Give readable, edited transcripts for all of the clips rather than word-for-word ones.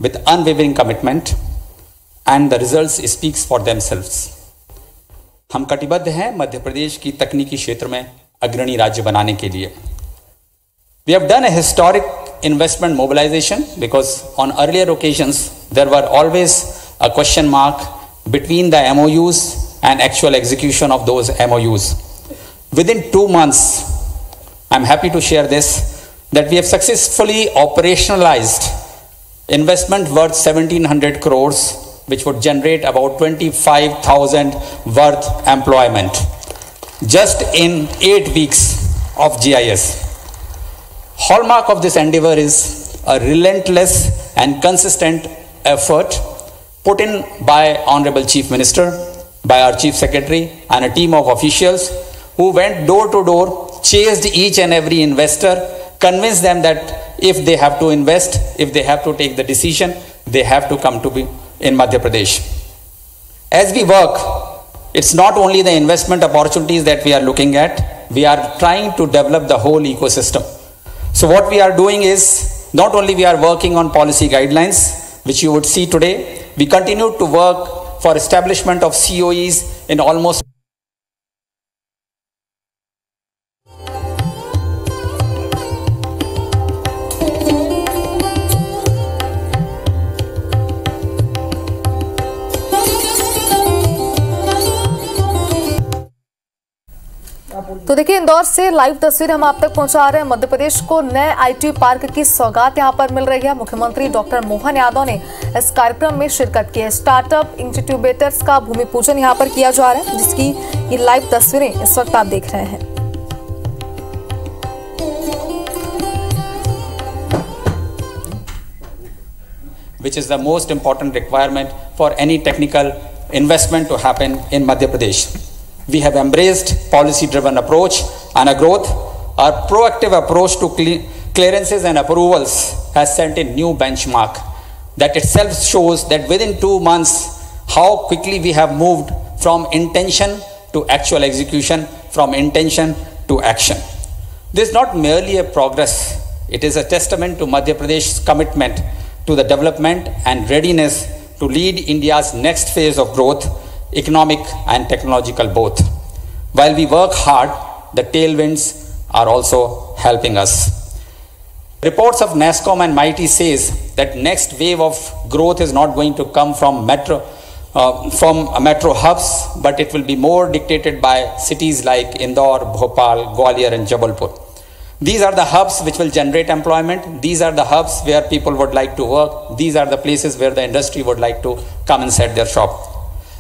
with unwavering commitment, and the results speaks for themselves. हम कटिबद्ध हैं मध्य प्रदेश की तकनीकी क्षेत्र में अग्रणी राज्य बनाने के लिए. We have done a historic investment mobilization because on earlier occasions there were always a question mark between the MOUs and actual execution of those MOUs. Within 2 months, I'm happy to share this, that we have successfully operationalized investment worth 1700 crores, which would generate about 25,000 worth employment just in 8 weeks of GIS. Hallmark of this endeavor is a relentless and consistent effort put in by Honorable Chief Minister, by our Chief Secretary and a team of officials who went door to door, chased each and every investor, convinced them that if they have to invest, if they have to take the decision, they have to come to be in Madhya Pradesh. As we work, it's not only the investment opportunities that we are looking at, we are trying to develop the whole ecosystem. So what we are doing is, not only we are working on policy guidelines, which you would see today, we continue to work for establishment of COEs in almost तो देखिए, इंदौर से live तस्वीर हम आप तक पहुंचा रहे हैं। मध्य प्रदेश को नए आईटी पार्क की सौगात यहां पर मिल रही है। मुख्यमंत्री डॉक्टर मोहन यादव ने इस कार्यक्रम में शिरकत की है। स्टार्टअप इंक्यूबेटर्स का भूमि पूजन यहां पर किया जा रहा है, जिसकी ये लाइव तस्वीरें इस वक्त आप देख रहे हैं। which is the most important requirement for any technical investment to happen in Madhya Pradesh. We have embraced policy-driven approach and a growth. Our proactive approach to clearances and approvals has set a new benchmark. That itself shows that within 2 months, how quickly we have moved from intention to actual execution, from intention to action. This is not merely a progress. It is a testament to Madhya Pradesh's commitment to the development and readiness to lead India's next phase of growth, economic and technological both. While we work hard, the tailwinds are also helping us. Reports of NASSCOM and MIT says that next wave of growth is not going to come from metro hubs, but it will be more dictated by cities like Indore, Bhopal, Gwalior and Jabalpur. These are the hubs which will generate employment. These are the hubs where people would like to work. These are the places where the industry would like to come and set their shop.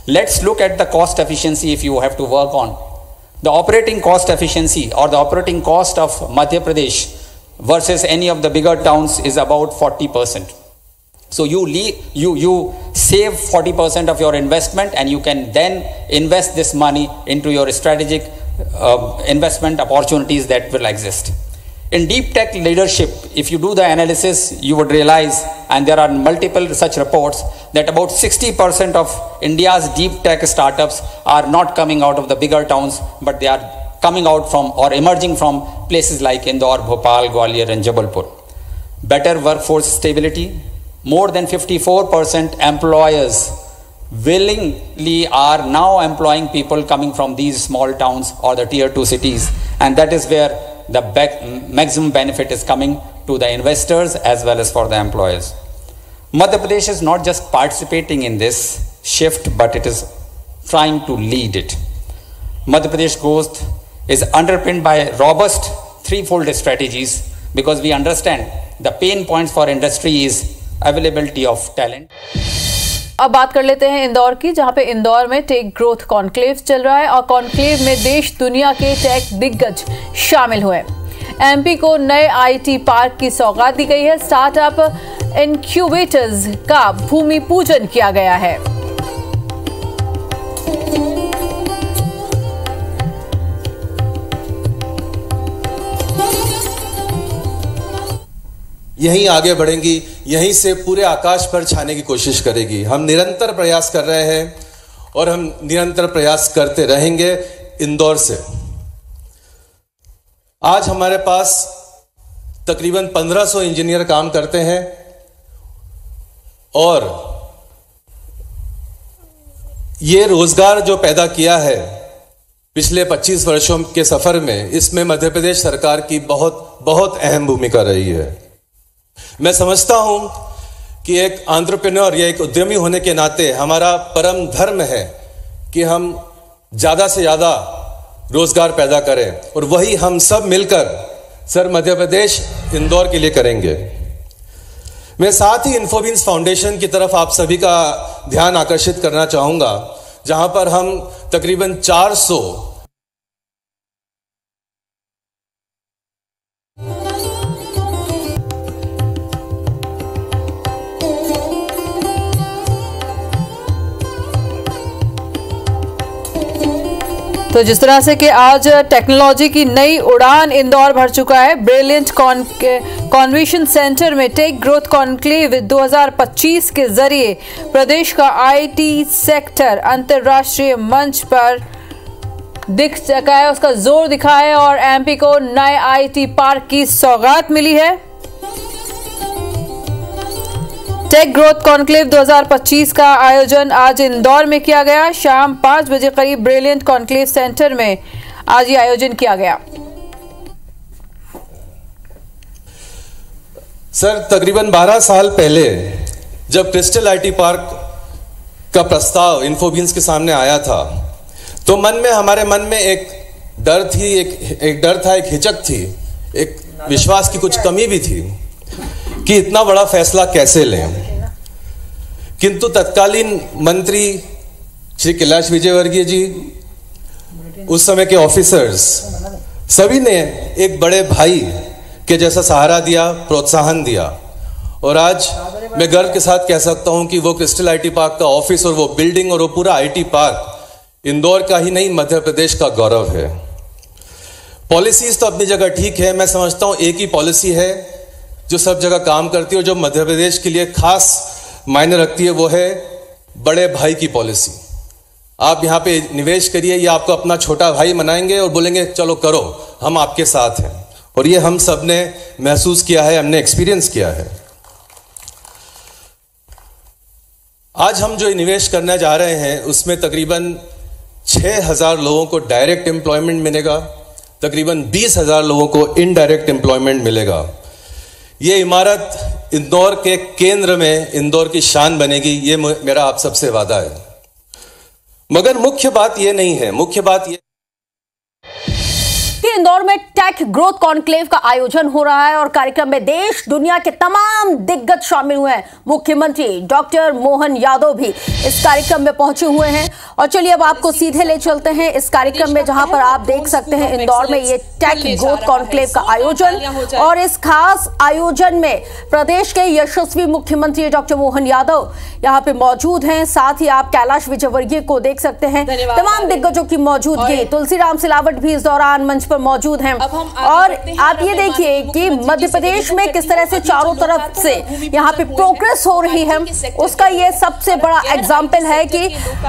Let's look at the cost efficiency if you have to work on. The operating cost efficiency or the operating cost of Madhya Pradesh versus any of the bigger towns is about 40%. So you save 40% of your investment and you can then invest this money into your strategic investment opportunities that will exist. In deep tech leadership, if you do the analysis, you would realize, and there are multiple such reports, that about 60% of India's deep tech startups are not coming out of the bigger towns, but they are coming out from or emerging from places like Indore, Bhopal, Gwalior and Jabalpur. Better workforce stability. More than 54% employers willingly are now employing people coming from these small towns or the tier 2 cities, and that is where the maximum benefit is coming to the investors as well as for the employers. Madhya Pradesh is not just participating in this shift, but it is trying to lead it. Madhya Pradesh growth is underpinned by robust threefold strategies because we understand the pain points for industry is availability of talent. अब बात कर लेते हैं इंदौर की, जहां पे इंदौर में take growth conclave चल रहा है और कॉन्क्लेव में देश दुनिया के टेक दिग्गज शामिल हुए। एमपी को नए आईटी पार्क की सौगात दी गई है। स्टार्टअप इनक्यूबेटर्स का भूमि पूजन किया गया है। यहीं आगे बढ़ेंगी, यहीं से पूरे आकाश पर छाने की कोशिश करेगी। हम निरंतर प्रयास कर रहे हैं और हम निरंतर प्रयास करते रहेंगे। इंदौर से आज हमारे पास तकरीबन 1500 इंजीनियर काम करते हैं और ये रोजगार जो पैदा किया है पिछले 25 वर्षों के सफर में, इसमें मध्य प्रदेश सरकार की बहुत बहुत अहम भूमिका रही है। मैं समझता हूं कि एक एंटरप्रेन्योर या एक उद्यमी होने के नाते हमारा परम धर्म है कि हम ज्यादा से ज्यादा रोजगार पैदा करें, और वही हम सब मिलकर सर मध्य प्रदेश इंदौर के लिए करेंगे। मैं साथ ही इन्फोबिन्स फाउंडेशन की तरफ आप सभी का ध्यान आकर्षित करना चाहूंगा, जहां पर हम तकरीबन 400 तो जिस तरह से कि आज टेक्नोलॉजी की नई उड़ान इंदौर भर चुका है। ब्रिलियंट कन्वेंशन सेंटर में टेक ग्रोथ कॉन्क्लेव 2025 के जरिए प्रदेश का आईटी सेक्टर अंतर्राष्ट्रीय मंच पर दिख चुका है, उसका जोर दिखा है और एमपी को नए आईटी पार्क की सौगात मिली है। टेक ग्रोथ कॉन्क्लेव 2025 का आयोजन आज इंदौर में किया गया। शाम 5 बजे करीब ब्रिलियंट कॉन्क्लेव सेंटर में आज ये आयोजन किया गया। सर, तकरीबन 12 साल पहले जब क्रिस्टल आईटी पार्क का प्रस्ताव इन्फोबिन्स के सामने आया था, तो हमारे मन में एक डर थी, एक डर था, एक हिचक थी, एक विश्वास की कुछ कमी भी थी कि इतना बड़ा फैसला कैसे लें। किंतु तत्कालीन मंत्री श्री कैलाश विजयवर्गीय जी, उस समय के ऑफिसर्स, सभी ने एक बड़े भाई के जैसा सहारा दिया, प्रोत्साहन दिया, और आज मैं गर्व के साथ कह सकता हूं कि वो क्रिस्टल आईटी पार्क का ऑफिस और वो बिल्डिंग और वो पूरा आईटी पार्क इंदौर का ही नहीं, मध्य प्रदेश का गौरव है। पॉलिसीज तो अपनी जगह ठीक है। मैं समझता हूं एक ही पॉलिसी है जो सब जगह काम करती है और जो मध्य प्रदेश के लिए खास मायने रखती है, वो है बड़े भाई की पॉलिसी। आप यहां पे निवेश करिए, ये आपको अपना छोटा भाई मनाएंगे और बोलेंगे चलो करो, हम आपके साथ हैं। और ये हम सब ने महसूस किया है, हमने एक्सपीरियंस किया है। आज हम जो निवेश करने जा रहे हैं उसमें तकरीबन 6,000 लोगों को डायरेक्ट एम्प्लॉयमेंट मिलेगा, तकरीबन 20,000 लोगों को इनडायरेक्ट एम्प्लॉयमेंट मिलेगा। ये इमारत इंदौर के केंद्र में इंदौर की शान बनेगी, ये मेरा आप सबसे वादा है। मगर मुख्य बात ये नहीं है, मुख्य बात ये इंदौर में टेक ग्रोथ कॉन्क्लेव का आयोजन हो रहा है और कार्यक्रम में देश दुनिया के तमाम दिग्गज शामिल हुए हैं। मुख्यमंत्री डॉक्टर मोहन यादव भी इस कार्यक्रम में पहुंचे हुए हैं। और चलिए अब आपको सीधे ले चलते हैं इस कार्यक्रम में, जहां पर आप देख सकते हैं इंदौर में ये टेक ग्रोथ कॉन्क्लेव का आयोजन। और इस खास आयोजन में प्रदेश के यशस्वी मुख्यमंत्री डॉक्टर मोहन यादव यहाँ पे मौजूद हैं। साथ ही आप कैलाश विजयवर्गीय को देख सकते हैं, तमाम दिग्गजों की मौजूदगी। तुलसीराम सिलावट भी इस दौरान मंच पर मौजूद हैं। और आप ये देखिए कि मध्य प्रदेश में किस तरह से चारों तरफ से यहाँ पे प्रोग्रेस हो रही है, उसका ये सबसे बड़ा एग्जाम्पल है कि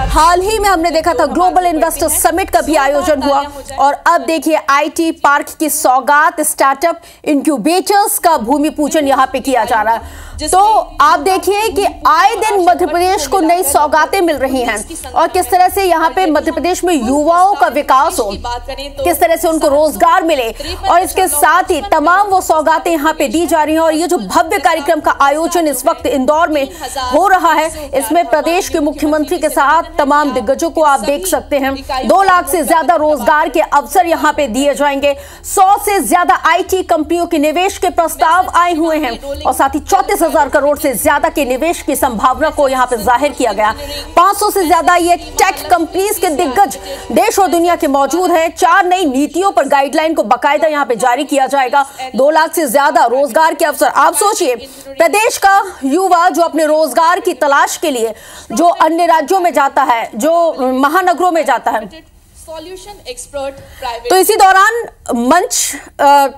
हाल ही में हमने देखा था ग्लोबल इन्वेस्टर समिट का भी आयोजन हुआ। और अब देखिए आईटी पार्क की सौगात, स्टार्टअप इंक्यूबेटर्स का भूमि पूजन यहाँ पे किया जा रहा है। तो आप देखिए कि आए दिन मध्य प्रदेश को नई सौगातें मिल रही हैं और किस तरह से यहाँ पे मध्य प्रदेश में युवाओं का विकास हो, किस तरह से उनको रोजगार मिले, और इसके साथ ही तमाम वो सौगातें यहाँ पे दी जा रही हैं। और ये जो भव्य कार्यक्रम का आयोजन इस वक्त इंदौर में हो रहा है, इसमें प्रदेश के मुख्यमंत्री के साथ तमाम दिग्गजों को आप देख सकते हैं। 2 लाख से ज्यादा रोजगार के अवसर यहाँ पे दिए जाएंगे। 100 से ज्यादा IT कंपनियों के निवेश के प्रस्ताव आए हुए हैं और साथ ही 34,000 करोड़ से ज्यादा के निवेश की संभावना को यहाँ पे जाहिर किया गया। 500 से ज्यादा ये टेक कंपनीज के दिग्गज देश और दुनिया के मौजूद हैं। 4 नई नीतियों पर गाइडलाइन को बाकायदा यहाँ पे जारी किया जाएगा। 2 लाख से ज्यादा रोजगार के अवसर। आप सोचिए, प्रदेश का युवा जो अपने रोजगार की तलाश के लिए जो अन्य राज्यों में जाता है, जो महानगरों में जाता है, सॉल्यूशन एक्सपर्ट प्राइवेट। तो इसी दौरान मंच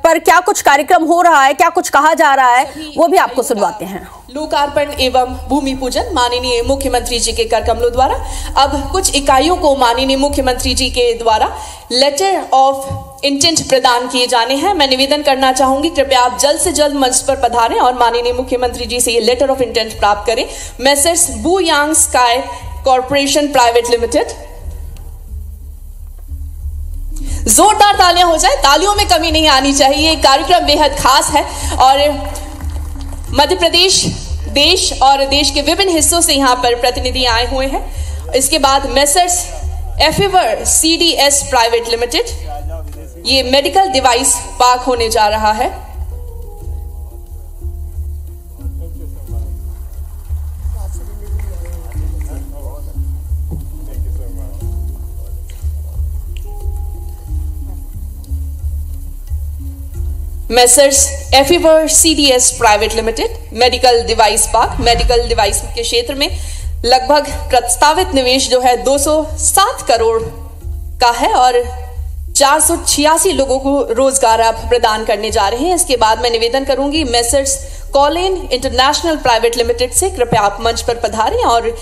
पर क्या कुछ कार्यक्रम हो रहा है, क्या कुछ कहा जा रहा है, वो भी आपको सुनवाते हैं। लोकार्पण एवं भूमि पूजन माननीय मुख्यमंत्री जी के कर कमलों द्वारा। अब कुछ इकाइयों को माननीय मुख्यमंत्री जी के द्वारा लेटर ऑफ इंटेंट प्रदान किए जाने हैं। मैं निवेदन करना चाहूंगी, कृपया आप जल्द से जल्द मंच पर पधारें और माननीय मुख्यमंत्री जी से ये लेटर ऑफ इंटेंट प्राप्त करें। मेसर्स बू यांग स्काई कॉर्पोरेशन प्राइवेट लिमिटेड, जोरदार तालियां हो जाए, तालियों में कमी नहीं आनी चाहिए। कार्यक्रम बेहद खास है और मध्य प्रदेश देश और देश के विभिन्न हिस्सों से यहां पर प्रतिनिधि आए हुए हैं। इसके बाद मेसर्स एफेवर सीडीएस प्राइवेट लिमिटेड, ये मेडिकल डिवाइस पार्क होने जा रहा है। मेसर्स एफीवर CDS private limited, medical device park, medical device के क्षेत्र में लगभग प्रस्तावित निवेश जो है 207 करोड़ का है और 486 लोगों को रोजगार आप प्रदान करने जा रहे हैं। इसके बाद मैं निवेदन करूंगी messrs Colin international private limited से, कृपया आप मंच पर पधारें और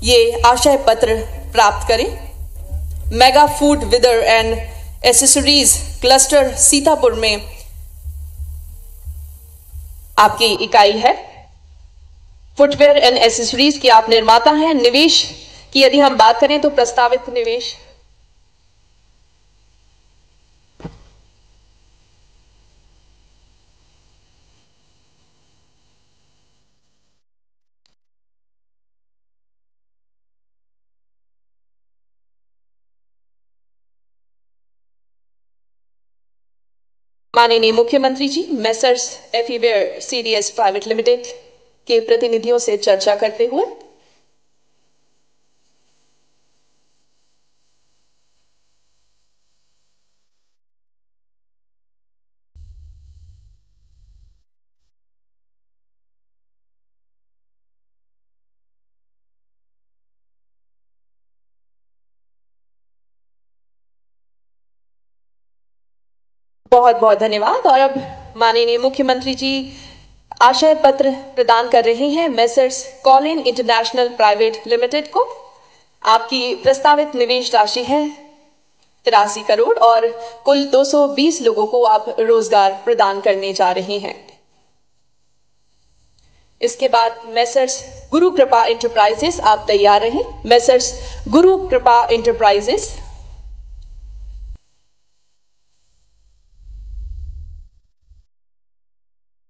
ये आशय पत्र प्राप्त करें। मेगा फूड विदर एंड एसेसरीज क्लस्टर सीतापुर में आपकी इकाई है। फुटवेयर एंड एसेसरीज की आप निर्माता हैं। निवेश की यदि हम बात करें तो प्रस्तावित निवेश माननीय मुख्यमंत्री जी मेसर्स एफीवेयर सीडीएस प्राइवेट लिमिटेड के प्रतिनिधियों से चर्चा करते हुए बहुत बहुत धन्यवाद। और अब माननीय मुख्यमंत्री जी आशय पत्र प्रदान कर रहे हैं messrs Colin international private limited को। आपकी प्रस्तावित निवेश राशि है 83 करोड़ और कुल 220 लोगों को आप रोजगार प्रदान करने जा रहे हैं। इसके बाद मेसर्स गुरु कृपा इंटरप्राइजेस, आप तैयार रहें। मेसर्स गुरु कृपा इंटरप्राइजेस,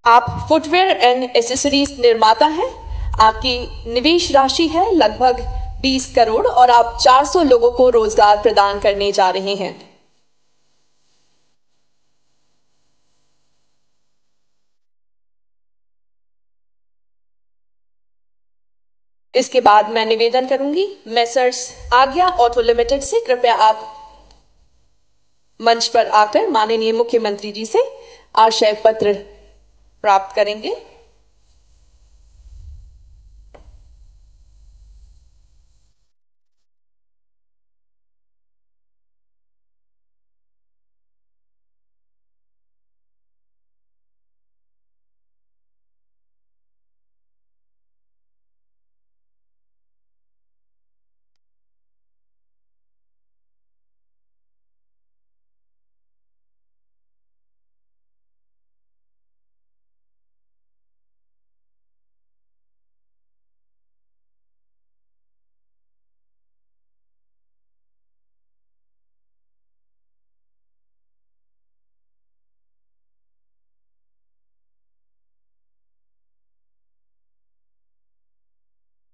आप फुटवेयर एंड एसेसरीज निर्माता हैं। आपकी निवेश राशि है लगभग 20 करोड़ और आप 400 लोगों को रोजगार प्रदान करने जा रहे हैं। इसके बाद मैं निवेदन करूंगी मेसर्स आज्ञा ऑटो लिमिटेड से, कृपया आप मंच पर आकर माननीय मुख्यमंत्री जी से आशय पत्र प्राप्त करेंगे।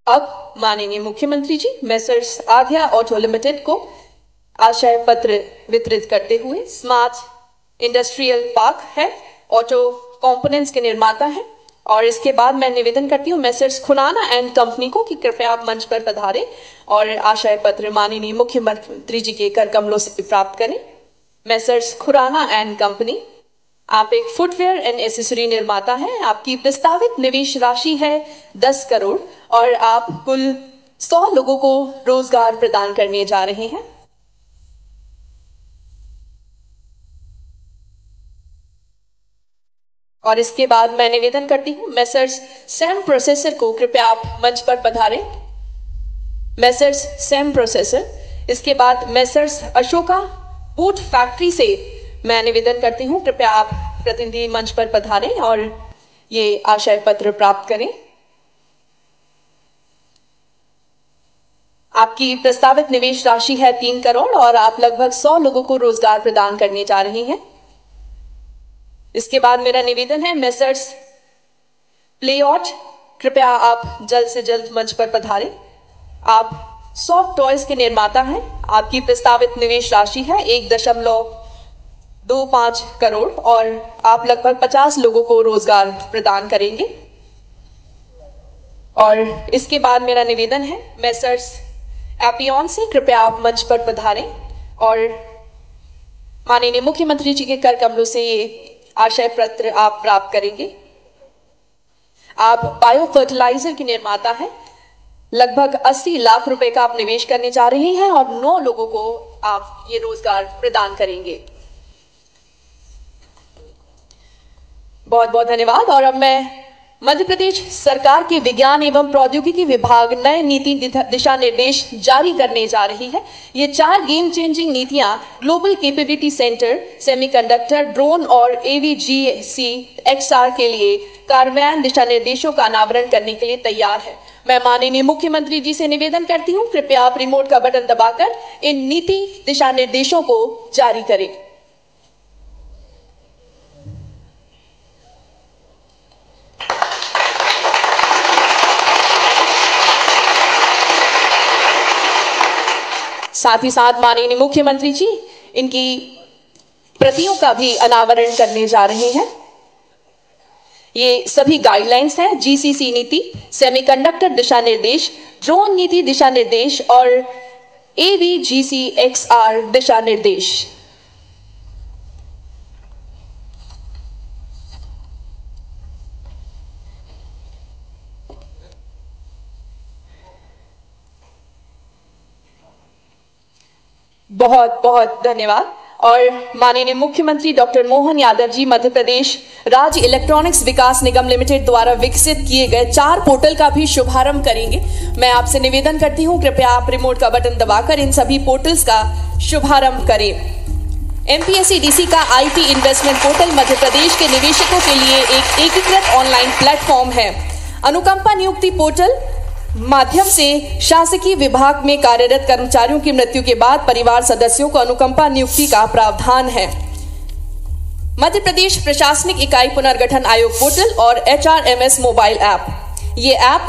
अब माननीय मुख्यमंत्री जी मेसर्स आध्या ऑटो लिमिटेड को आशय पत्र वितरित करते हुए, स्मार्ट इंडस्ट्रियल पार्क है, ऑटो कंपोनेंट्स के निर्माता है। और इसके बाद मैं निवेदन करती हूँ मेसर्स खुराना एंड कंपनी को कि कृपया आप मंच पर पधारें और आशय पत्र माननीय मुख्यमंत्री जी के कर कमलों से प्राप्त करें। मेसर्स खुराना एंड कंपनी, आप एक फुटवेयर एंड एसेसरी निर्माता हैं। आपकी प्रस्तावित निवेश राशि है 10 करोड़ और आप कुल 100 लोगों को रोजगार प्रदान करने जा रहे हैं। और इसके बाद मैं निवेदन करती हूँ मेसर्स सैम प्रोसेसर को कृपया आप मंच पर पधारें। मेसर्स सैम प्रोसेसर, इसके बाद मेसर्स अशोका बूट फैक्ट्री से मैं निवेदन करती हूँ कृपया आप प्रतिनिधि मंच पर पधारें और ये आशय पत्र प्राप्त करें। आपकी प्रस्तावित निवेश राशि है 3 करोड़ और आप लगभग 100 लोगों को रोजगार प्रदान करने जा रहे हैं। इसके बाद मेरा निवेदन है मेसर्स प्लेआउट, कृपया आप जल्द से जल्द मंच पर पधारें। आप सॉफ्ट टॉयज के निर्माता हैं। आपकी प्रस्तावित निवेश राशि है 1.25 करोड़ और आप लगभग 50 लोगों को रोजगार प्रदान करेंगे। और इसके बाद मेरा निवेदन है मेसर्स एपियन से कृपया आप मंच पर पधारें और माननीय मुख्यमंत्री जी के कर कमलों से ये आशय पत्र आप प्राप्त करेंगे। आप बायो फर्टिलाइजर के निर्माता हैं। लगभग 80 लाख रुपए का आप निवेश करने जा रहे हैं और 9 लोगों को आप ये रोजगार प्रदान करेंगे। बहुत बहुत धन्यवाद। और अब मैं मध्य प्रदेश सरकार के विज्ञान एवं प्रौद्योगिकी विभाग नए नीति दिशा निर्देश जारी करने जा रही है। ये 4 गेम चेंजिंग नीतियां global capability centre, semiconductor, drone और AVGC XR के लिए कार्यान्वयन दिशा निर्देशों का अनावरण करने के लिए तैयार है। मैं माननीय मुख्यमंत्री जी से निवेदन करती हूँ कृपया आप रिमोट का बटन दबाकर इन नीति दिशा निर्देशों को जारी करें। साथ ही साथ माननीय मुख्यमंत्री जी इनकी प्रतियों का भी अनावरण करने जा रहे हैं। ये सभी गाइडलाइंस हैं, GCC नीति, सेमीकंडक्टर दिशा निर्देश, ड्रोन नीति दिशा निर्देश और AVGC XR दिशा निर्देश। बहुत बहुत धन्यवाद। और माननीय मुख्यमंत्री डॉक्टर मोहन यादव जी मध्य प्रदेश राज्य इलेक्ट्रॉनिक्स विकास निगम लिमिटेड द्वारा विकसित किए गए 4 पोर्टल का भी शुभारंभ करेंगे। मैं आपसे निवेदन करती हूं कृपया आप रिमोट का बटन दबाकर इन सभी पोर्टल्स का शुभारंभ करें। MPSC-DC का IT investment portal Madhya Pradesh के निवेशकों के लिए एक एकीकृत ऑनलाइन प्लेटफॉर्म है। अनुकंपा नियुक्ति पोर्टल माध्यम से शासकीय विभाग में कार्यरत कर्मचारियों की मृत्यु के बाद परिवार सदस्यों को अनुकंपा नियुक्ति का प्रावधान है। मध्य प्रदेश प्रशासनिक इकाई पुनर्गठन आयोग पोर्टल और HRMS मोबाइल ऐप, ये ऐप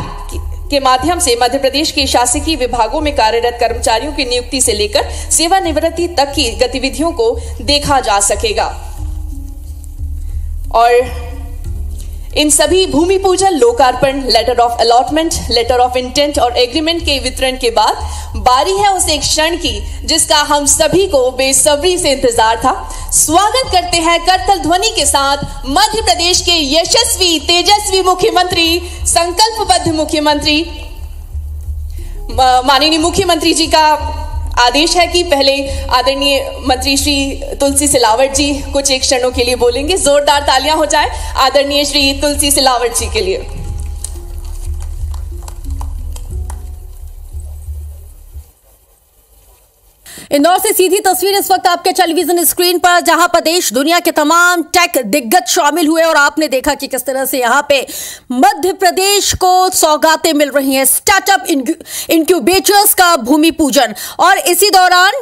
के माध्यम से मध्य प्रदेश के शासकीय विभागों में कार्यरत कर्मचारियों की नियुक्ति से लेकर सेवानिवृत्ति तक की गतिविधियों को देखा जा सकेगा। और इन सभी भूमि पूजन, लोकार्पण, letter of allotment, letter of intent और एग्रीमेंट के वितरण के बाद बारी है उस एक क्षण की जिसका हम सभी को बेसब्री से इंतजार था। स्वागत करते हैं करतल ध्वनि के साथ मध्य प्रदेश के यशस्वी तेजस्वी मुख्यमंत्री, संकल्पबद्ध मुख्यमंत्री। माननीय मुख्यमंत्री जी का आदेश है कि पहले आदरणीय मंत्री श्री तुलसी सिलावट जी कुछ एक क्षणों के लिए बोलेंगे। जोरदार तालियां हो जाए आदरणीय श्री तुलसी सिलावट जी के लिए। इंदौर से सीधी तस्वीर इस वक्त आपके टेलीविजन स्क्रीन पर, जहां पर देश दुनिया के तमाम टेक दिग्गज शामिल हुए और आपने देखा कि किस तरह से यहां पे मध्य प्रदेश को सौगातें मिल रही हैं। स्टार्टअप इंक्यूबेटर्स का भूमि पूजन, और इसी दौरान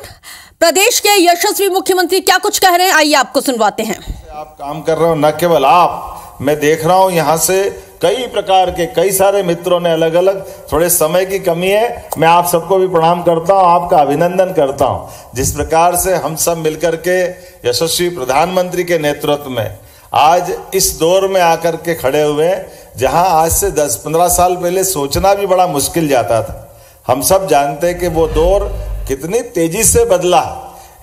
प्रदेश के यशस्वी मुख्यमंत्री क्या कुछ कह रहे हैं, आइए आपको सुनवाते हैं। आप काम कर रहे हो, न केवल आप, मैं देख रहा हूं यहां से कई प्रकार के कई सारे मित्रों ने अलग अलग, थोड़े समय की कमी है, मैं आप सबको भी प्रणाम करता हूं, आपका अभिनंदन करता हूं। जिस प्रकार से हम सब मिलकर के यशस्वी प्रधानमंत्री के नेतृत्व में आज इस दौर में आकर के खड़े हुए, जहां आज से 10-15 साल पहले सोचना भी बड़ा मुश्किल जाता था। हम सब जानते हैं कि वो दौर कितनी तेजी से बदला।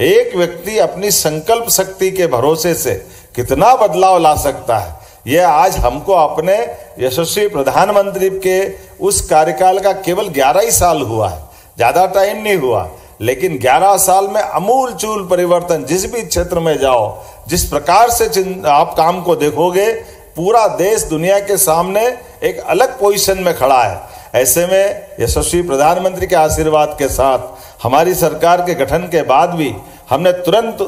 एक व्यक्ति अपनी संकल्प शक्ति के भरोसे से कितना बदलाव ला सकता है, यह आज हमको अपने यशस्वी प्रधानमंत्री के उस कार्यकाल का केवल 11 ही साल हुआ है, ज्यादा टाइम नहीं हुआ, लेकिन 11 साल में अमूल चूल परिवर्तन। जिस भी क्षेत्र में जाओ, जिस प्रकार से आप काम को देखोगे, पूरा देश दुनिया के सामने एक अलग पोजीशन में खड़ा है। ऐसे में यशस्वी प्रधानमंत्री के आशीर्वाद के साथ हमारी सरकार के गठन के बाद भी हमने तुरंत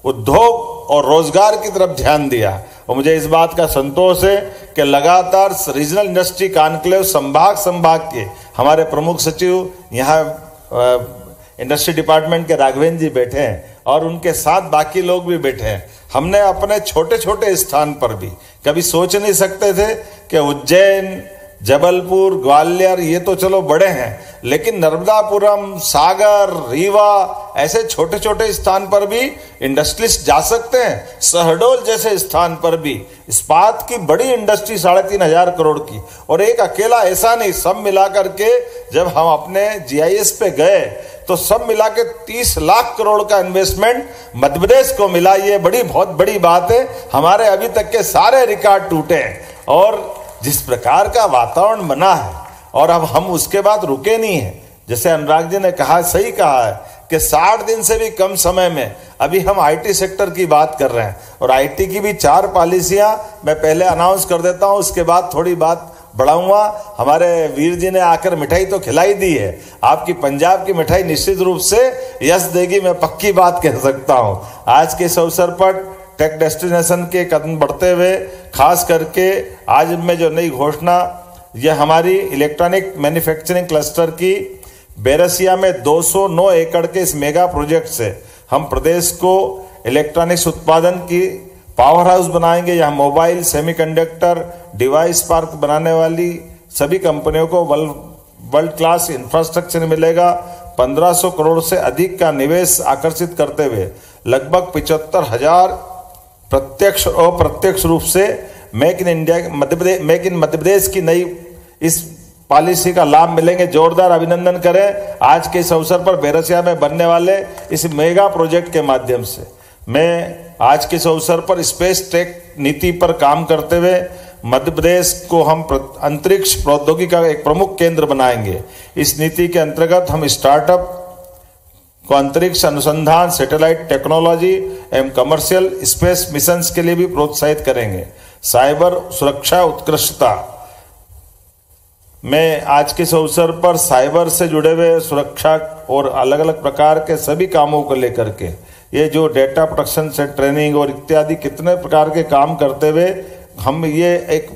उद्योग और रोजगार की तरफ ध्यान दिया। और मुझे इस बात का संतोष है कि लगातार रीजनल इंडस्ट्री कॉन्क्लेव संभाग के हमारे प्रमुख सचिव यहाँ इंडस्ट्री डिपार्टमेंट के राघवेंद्र जी बैठे हैं और उनके साथ बाकी लोग भी बैठे हैं। हमने अपने छोटे छोटे स्थान पर भी कभी सोच नहीं सकते थे कि उज्जैन, जबलपुर, ग्वालियर ये तो चलो बड़े हैं, लेकिन नर्मदापुरम, सागर, रीवा ऐसे छोटे छोटे स्थान पर भी इंडस्ट्रियलिस्ट जा सकते हैं। शहडोल जैसे स्थान पर भी इस्पात की बड़ी इंडस्ट्री 3,500 करोड़ की, और एक अकेला ऐसा नहीं, सब मिलाकर के जब हम अपने GIS पे गए तो सब मिला के 30 लाख करोड़ का इन्वेस्टमेंट मध्य प्रदेश को मिला। ये बहुत बड़ी बात है। हमारे अभी तक के सारे रिकॉर्ड टूटे हैं और जिस प्रकार का वातावरण बना है, और अब हम उसके बाद रुके नहीं हैं। जैसे अनुराग जी ने कहा, सही कहा है कि 60 दिन से भी कम समय में अभी हम IT सेक्टर की बात कर रहे हैं, और IT की भी 4 पॉलिसियां मैं पहले अनाउंस कर देता हूं, उसके बाद थोड़ी बात बढ़ाऊंगा। हमारे वीर जी ने आकर मिठाई तो खिलाई दी है, आपकी पंजाब की मिठाई निश्चित रूप से यश देगी, मैं पक्की बात कह सकता हूं। आज के इस अवसर पर टेक डेस्टिनेशन के कदम बढ़ते हुए, खास करके आज में जो नई घोषणा, यह हमारी इलेक्ट्रॉनिक मैन्युफैक्चरिंग क्लस्टर की बैरसिया में 209 एकड़ के इस मेगा प्रोजेक्ट से हम प्रदेश को इलेक्ट्रॉनिक्स उत्पादन की पावर हाउस बनाएंगे। यहाँ मोबाइल, सेमीकंडक्टर, डिवाइस पार्क बनाने वाली सभी कंपनियों को वर्ल्ड क्लास इंफ्रास्ट्रक्चर मिलेगा। 1500 करोड़ से अधिक का निवेश आकर्षित करते हुए लगभग 75,000 प्रत्यक्ष और अप्रत्यक्ष रूप से मेक इन मध्य प्रदेश की नई इस पॉलिसी का लाभ मिलेंगे। जोरदार अभिनंदन करें आज के इस अवसर पर बैरसिया में बनने वाले इस मेगा प्रोजेक्ट के माध्यम से। मैं आज के इस अवसर पर स्पेस टेक नीति पर काम करते हुए मध्य प्रदेश को हम अंतरिक्ष प्रौद्योगिकी का एक प्रमुख केंद्र बनाएंगे। इस नीति के अंतर्गत हम स्टार्टअप को अंतरिक्ष अनुसंधान, सैटेलाइट टेक्नोलॉजी एवं कमर्शियल स्पेस मिशंस के लिए भी प्रोत्साहित करेंगे। साइबर सुरक्षा उत्कृष्टता, मैं आज के इस अवसर पर साइबर से जुड़े हुए सुरक्षा और अलग अलग प्रकार के सभी कामों को लेकर के, ये जो डेटा प्रोटेक्शन से ट्रेनिंग और इत्यादि कितने प्रकार के काम करते हुए हम ये एक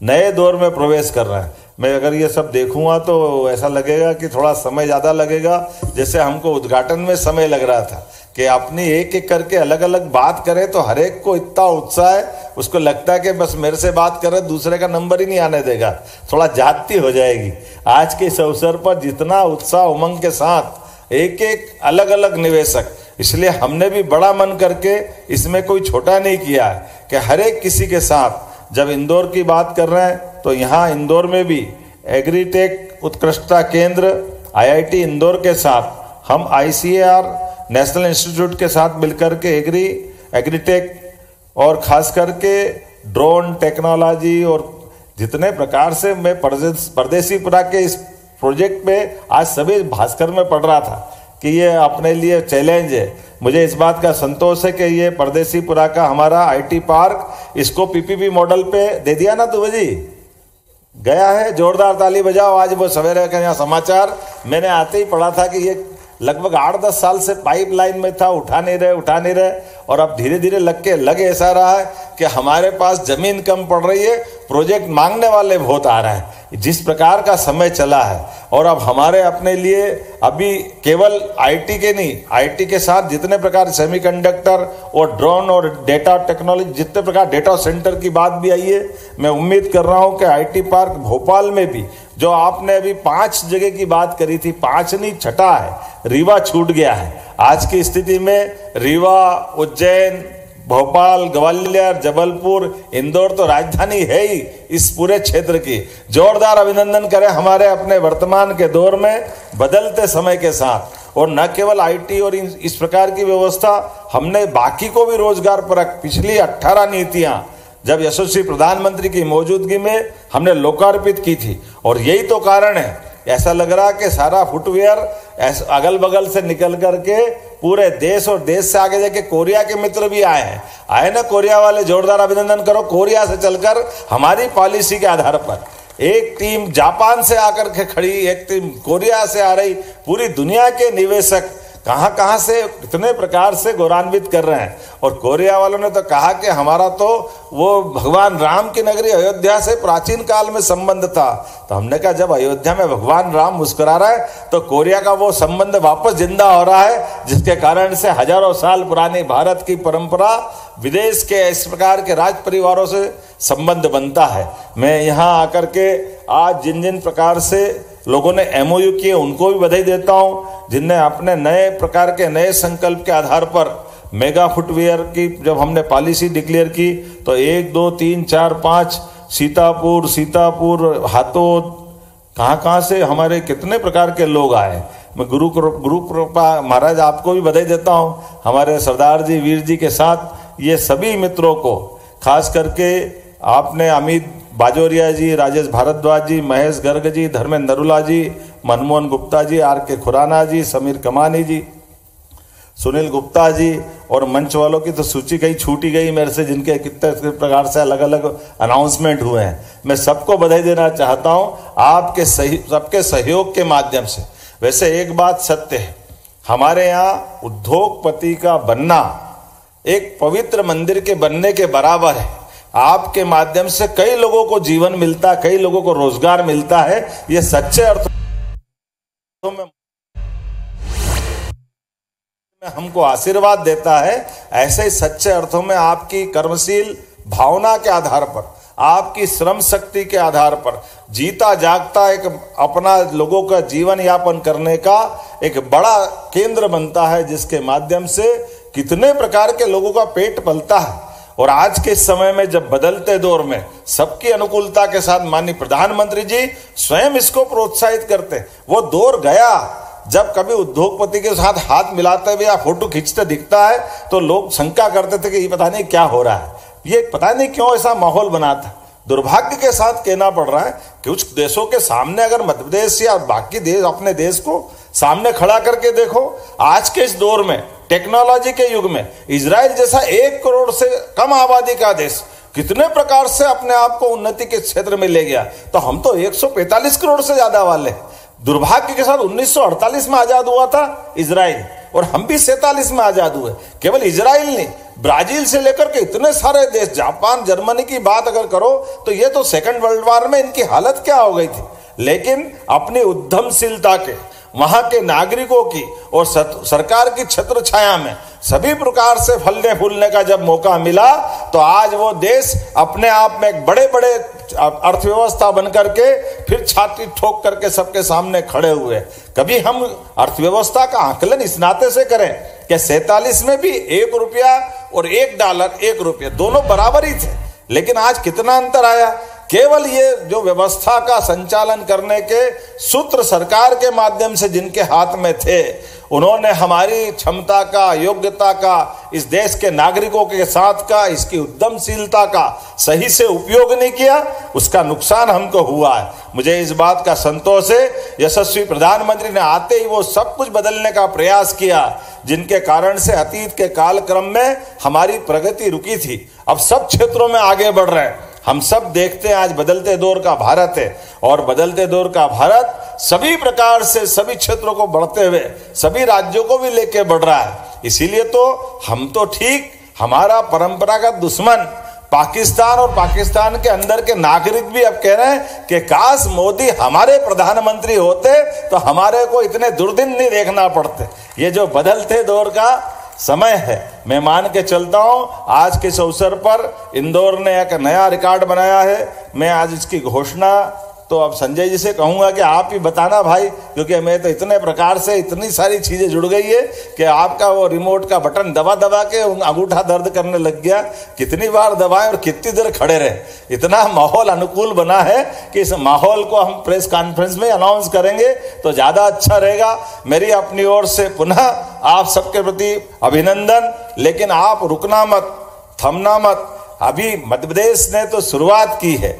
नए दौर में प्रवेश कर रहे हैं। मैं अगर ये सब देखूंगा तो ऐसा लगेगा कि थोड़ा समय ज़्यादा लगेगा, जैसे हमको उद्घाटन में समय लग रहा था कि अपनी एक एक करके अलग अलग बात करें तो हर एक को इतना उत्साह है, उसको लगता है कि बस मेरे से बात कर रहे, दूसरे का नंबर ही नहीं आने देगा, थोड़ा जाती हो जाएगी। आज के इस अवसर पर जितना उत्साह उमंग के साथ एक एक अलग अलग निवेशक, इसलिए हमने भी बड़ा मन करके इसमें कोई छोटा नहीं किया है कि हर एक किसी के साथ जब इंदौर की बात कर रहे हैं तो यहाँ इंदौर में भी एग्रीटेक उत्कृष्टता केंद्र IIT इंदौर के साथ हम ICAR नेशनल इंस्टीट्यूट के साथ मिलकर के एग्रीटेक और खास करके ड्रोन टेक्नोलॉजी और जितने प्रकार से मैं परदेसीपुरा के इस प्रोजेक्ट पे आज सभी भास्कर में पढ़ रहा था कि ये अपने लिए चैलेंज है। मुझे इस बात का संतोष है कि ये परदेसीपुरा का हमारा IT पार्क, इसको PPP मॉडल पे दे दिया ना दुबे जी, गया है। जोरदार ताली बजाओ। आज वो सवेरे का यहाँ समाचार मैंने आते ही पढ़ा था कि ये लगभग 8-10 साल से पाइपलाइन में था, उठा नहीं रहे, और अब धीरे धीरे लगे ऐसा रहा है कि हमारे पास जमीन कम पड़ रही है, प्रोजेक्ट मांगने वाले बहुत आ रहे हैं। जिस प्रकार का समय चला है, और अब हमारे अपने लिए अभी केवल IT के नहीं, IT के साथ जितने प्रकार सेमीकंडक्टर और ड्रोन और डेटा टेक्नोलॉजी, जितने प्रकार डेटा सेंटर की बात भी आई है, मैं उम्मीद कर रहा हूं कि IT पार्क भोपाल में भी, जो आपने अभी 5 जगह की बात करी थी, 5 नहीं 6 है, रीवा छूट गया है। आज की स्थिति में रीवा, उज्जैन, भोपाल, ग्वालियर, जबलपुर, इंदौर तो राजधानी है ही इस पूरे क्षेत्र की। जोरदार अभिनंदन करें हमारे अपने वर्तमान के दौर में बदलते समय के साथ। और न केवल IT और इस प्रकार की व्यवस्था, हमने बाकी को भी रोजगार परक पिछली 18 नीतियां जब यशस्वी प्रधानमंत्री की मौजूदगी में हमने लोकार्पित की थी, और यही तो कारण है, ऐसा लग रहा कि सारा फुटवेयर अगल बगल से निकल करके पूरे देश और देश से आगे जाके कोरिया के मित्र भी आए हैं। आए ना कोरिया वाले, जोरदार अभिनंदन करो। कोरिया से चलकर हमारी पॉलिसी के आधार पर एक टीम जापान से आकर के खड़ी, एक टीम कोरिया से आ रही, पूरी दुनिया के निवेशक कहां से कितने प्रकार से गौरवान्वित कर रहे हैं। और कोरिया वालों ने तो कहा कि हमारा तो वो भगवान राम की नगरी अयोध्या से प्राचीन काल में संबंध था। तो हमने कहा जब अयोध्या में भगवान राम मुस्कुरा रहा है तो कोरिया का वो संबंध वापस जिंदा हो रहा है, जिसके कारण से हजारों साल पुरानी भारत की परंपरा विदेश के इस प्रकार के राज परिवारों से संबंध बनता है। मैं यहाँ आकर के आज जिन जिन प्रकार से लोगों ने MOU किए उनको भी बधाई देता हूँ, जिनने अपने नए प्रकार के नए संकल्प के आधार पर मेगा फुटवेयर की जब हमने पॉलिसी डिक्लेयर की तो 1 2 3 4 5 सीतापुर हाथोद, कहाँ से हमारे कितने प्रकार के लोग आए। मैं गुरु कृपा महाराज आपको भी बधाई देता हूँ, हमारे सरदार जी वीर जी के साथ ये सभी मित्रों को, खास करके आपने अमित बाजोरिया जी, राजेश भारद्वाज जी, महेश गर्ग जी, धर्मेंद्र नरूला जी, मनमोहन गुप्ता जी, RK खुराना जी, समीर कमानी जी, सुनील गुप्ता जी और मंच वालों की तो सूची कहीं छूटी गई मेरे से, जिनके कितने प्रकार से अलग अलग अनाउंसमेंट हुए हैं। मैं सबको बधाई देना चाहता हूं आपके सबके सहयोग के माध्यम से। वैसे एक बात सत्य है, हमारे यहाँ उद्योगपति का बनना एक पवित्र मंदिर के बनने के बराबर है। आपके माध्यम से कई लोगों को जीवन मिलता, कई लोगों को रोजगार मिलता है। ये सच्चे अर्थों में हमको आशीर्वाद देता है। ऐसे ही सच्चे अर्थों में आपकी कर्मशील भावना के आधार पर, आपकी श्रम शक्ति के आधार पर जीता जागता एक अपना लोगों का जीवन यापन करने का एक बड़ा केंद्र बनता है, जिसके माध्यम से कितने प्रकार के लोगों का पेट पलता है। और आज के समय में जब बदलते दौर में सबकी अनुकूलता के साथ माननीय प्रधानमंत्री जी स्वयं इसको प्रोत्साहित करते, वो दौर गया जब कभी उद्योगपति के साथ हाथ मिलाते हुए या फोटो खींचते दिखता है तो लोग शंका करते थे कि ये पता नहीं क्या हो रहा है, ये पता नहीं क्यों ऐसा माहौल बना था। दुर्भाग्य के साथ कहना पड़ रहा है कि कुछ देशों के सामने अगर मध्य प्रदेश या बाकी देश अपने देश को सामने खड़ा करके देखो, आज के इस दौर में टेक्नोलॉजी के युग में इजराइल जैसा 1 करोड़ से कम आबादी का देश कितने प्रकार से अपने आप को उन्नति के क्षेत्र में ले गया, तो हम तो 145 करोड़ से ज्यादा वाले। दुर्भाग्य के साथ 1948 में आजाद हुआ था इजराइल और हम भी 47 में आजाद हुए। केवल इजराइल नहीं, ब्राजील से लेकर के इतने सारे देश, जापान, जर्मनी की बात अगर करो तो ये तो सेकंड वर्ल्ड वॉर में इनकी हालत क्या हो गई थी। लेकिन अपनी उद्यमशीलता के, वहां के नागरिकों की और सरकार की छत्र छाया में सभी प्रकार से फलने फूलने का जब मौका मिला तो आज वो देश अपने आप में एक बड़े बड़े अर्थव्यवस्था बनकर के फिर छाती ठोक करके सबके सामने खड़े हुए। कभी हम अर्थव्यवस्था का आकलन इस नाते से करें कि 47 में भी 1 रुपया और $1 1 रुपया दोनों बराबर ही थे, लेकिन आज कितना अंतर आया। केवल ये जो व्यवस्था का संचालन करने के सूत्र सरकार के माध्यम से जिनके हाथ में थे, उन्होंने हमारी क्षमता का, योग्यता का, इस देश के नागरिकों के साथ का, इसकी उद्यमशीलता का सही से उपयोग नहीं किया, उसका नुकसान हमको हुआ है। मुझे इस बात का संतोष है, यशस्वी प्रधानमंत्री ने आते ही वो सब कुछ बदलने का प्रयास किया जिनके कारण से अतीत के कालक्रम में हमारी प्रगति रुकी थी। अब सब क्षेत्रों में आगे बढ़ रहे हैं। हम सब देखते हैं आज बदलते दौर का भारत है और बदलते दौर का भारत सभी प्रकार से सभी क्षेत्रों को बढ़ते हुए सभी राज्यों को भी लेके बढ़ रहा है। इसीलिए तो हम तो ठीक, हमारा परंपरागत दुश्मन पाकिस्तान और पाकिस्तान के अंदर के नागरिक भी अब कह रहे हैं कि काश मोदी हमारे प्रधानमंत्री होते तो हमारे को इतने दुर्दिन नहीं देखना पड़ते। ये जो बदलते दौर का समय है, मैं मान के चलता हूं आज के इस अवसर पर इंदौर ने एक नया रिकॉर्ड बनाया है। मैं आज इसकी घोषणा तो अब संजय जी से कहूंगा कि आप ही बताना भाई, क्योंकि मैं तो इतने प्रकार से इतनी सारी चीजें जुड़ गई है कि आपका वो रिमोट का बटन दबा दबा के अंगूठा दर्द करने लग गया। कितनी बार दबाएं और कितनी देर खड़े रहे। इतना माहौल अनुकूल बना है कि इस माहौल को हम प्रेस कॉन्फ्रेंस में अनाउंस करेंगे तो ज्यादा अच्छा रहेगा। मेरी अपनी ओर से पुनः आप सबके प्रति अभिनंदन, लेकिन आप रुकना मत, थमना मत। अभी मध्य प्रदेश ने तो शुरुआत की है।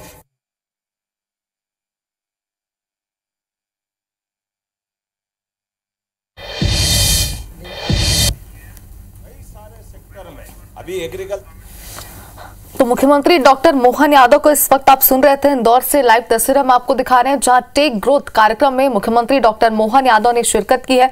अभी एग्रीकल्चर। तो मुख्यमंत्री डॉक्टर मोहन यादव को इस वक्त आप सुन रहे थे। इंदौर से लाइव तस्वीर हम आपको दिखा रहे हैं, जहां टेक ग्रोथ कार्यक्रम में मुख्यमंत्री डॉक्टर मोहन यादव ने शिरकत की है।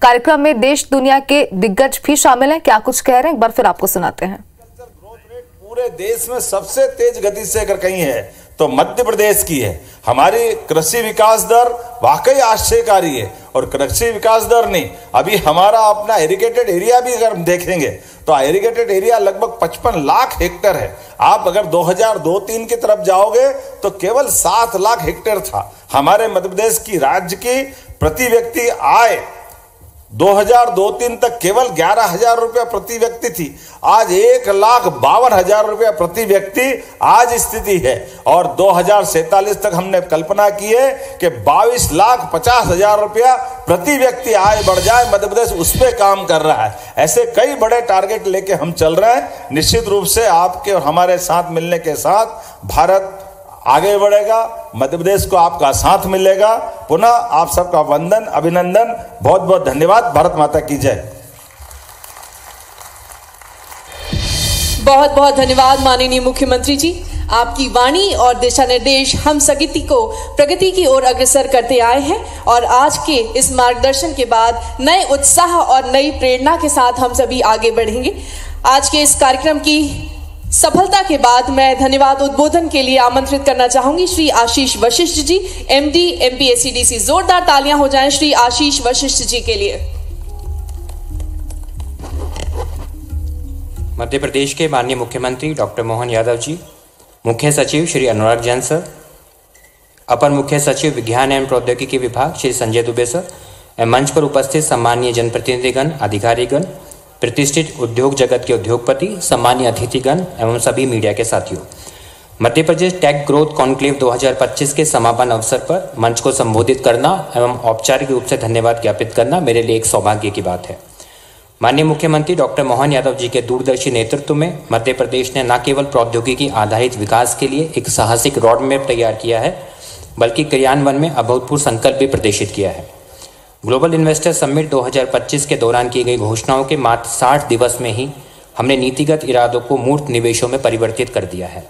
कार्यक्रम में देश दुनिया के दिग्गज भी शामिल हैं। क्या कुछ कह रहे हैं, एक बार फिर आपको सुनाते हैं। ग्रोथ रेट पूरे देश में सबसे तेज गति से अगर कहीं है तो मध्य प्रदेश की है। हमारी कृषि विकास दर वाकई आश्चर्यकारी है। और कृषि विकास दर नहीं, अभी हमारा अपना इरिगेटेड एरिया भी अगर हम देखेंगे तो इरिगेटेड एरिया लगभग 55 लाख हेक्टेयर है। आप अगर 2002-03 की तरफ जाओगे तो केवल 7 लाख हेक्टेयर था। हमारे मध्य प्रदेश की राज्य की प्रति व्यक्ति आय 2002-03 तक केवल 11,000 रुपया प्रति व्यक्ति थी। आज 1,52,000 रुपया प्रति व्यक्ति आज स्थिति है। और 2047 तक हमने कल्पना की है कि 22,50,000 रुपया प्रति व्यक्ति आय बढ़ जाए। मध्य प्रदेश उस पर काम कर रहा है। ऐसे कई बड़े टारगेट लेके हम चल रहे हैं। निश्चित रूप से आपके और हमारे साथ मिलने के साथ भारत आगे बढ़ेगा, मध्य प्रदेश को आपका साथ मिलेगा। पुनः आप सबका वंदन, अभिनंदन, बहुत बहुत धन्यवाद। भारत माता की जय। बहुत बहुत धन्यवाद माननीय मुख्यमंत्री जी। आपकी वाणी और दिशा निर्देश हम सभी को प्रगति की ओर अग्रसर करते आए हैं और आज के इस मार्गदर्शन के बाद नए उत्साह और नई प्रेरणा के साथ हम सभी आगे बढ़ेंगे। आज के इस कार्यक्रम की सफलता के बाद मैं धन्यवाद उद्बोधन के लिए आमंत्रित करना चाहूंगी श्री आशीष वशिष्ठ जी, एमडी एमपीएससीडीसी। जोरदार तालियां हो जाएं श्री आशीष वशिष्ठ जी के लिए। मध्य प्रदेश के माननीय मुख्यमंत्री डॉक्टर मोहन यादव जी, मुख्य सचिव श्री अनुराग जैन सर, अपर मुख्य सचिव विज्ञान एवं प्रौद्योगिकी विभाग श्री संजय दुबे सर, एवं मंच पर उपस्थित सम्मानीय जनप्रतिनिधिगण, अधिकारीगण, प्रतिष्ठित उद्योग जगत के उद्योगपति, सम्मानीय अतिथिगण एवं सभी मीडिया के साथियों, Madhya Pradesh take growth conclave 2025 के समापन अवसर पर मंच को संबोधित करना एवं औपचारिक रूप से धन्यवाद ज्ञापित करना मेरे लिए एक सौभाग्य की बात है। माननीय मुख्यमंत्री डॉक्टर मोहन यादव जी के दूरदर्शी नेतृत्व में मध्य प्रदेश ने न केवल प्रौद्योगिकी आधारित विकास के लिए एक साहसिक रोड मैप तैयार किया है, बल्कि क्रियान्वयन में अभूतपूर्व संकल्प भी प्रदर्शित किया है। ग्लोबल इन्वेस्टर समिट 2025 के दौरान की गई घोषणाओं के मात्र 60 दिवस में ही हमने नीतिगत इरादों को मूर्त निवेशों में परिवर्तित कर दिया है।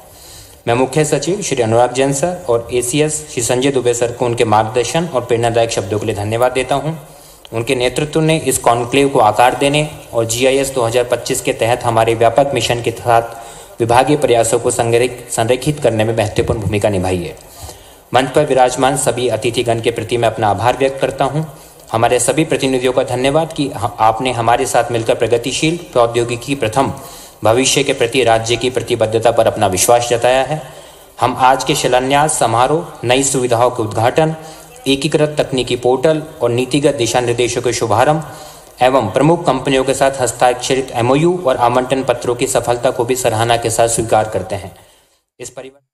मैं मुख्य सचिव श्री अनुराग जैन सर और एसीएस श्री संजय दुबे सर को उनके मार्गदर्शन और प्रेरणादायक शब्दों के लिए धन्यवाद देता हूं। उनके नेतृत्व ने इस कॉन्क्लेव को आकार देने और GIS 2025 के तहत हमारे व्यापक मिशन के साथ विभागीय प्रयासों को संरेखित करने में महत्वपूर्ण भूमिका निभाई है। मंच पर विराजमान सभी अतिथिगण के प्रति मैं अपना आभार व्यक्त करता हूँ। हमारे सभी प्रतिनिधियों का धन्यवाद कि आपने हमारे साथ मिलकर प्रगतिशील प्रौद्योगिकी प्रथम भविष्य के प्रति राज्य की प्रतिबद्धता पर अपना विश्वास जताया है। हम आज के शिलान्यास समारोह, नई सुविधाओं के उद्घाटन, एकीकृत तकनीकी पोर्टल और नीतिगत दिशा निर्देशों के शुभारंभ एवं प्रमुख कंपनियों के साथ हस्ताक्षरित MOU और आवंटन पत्रों की सफलता को भी सराहना के साथ स्वीकार करते हैं। इस परिवर्तन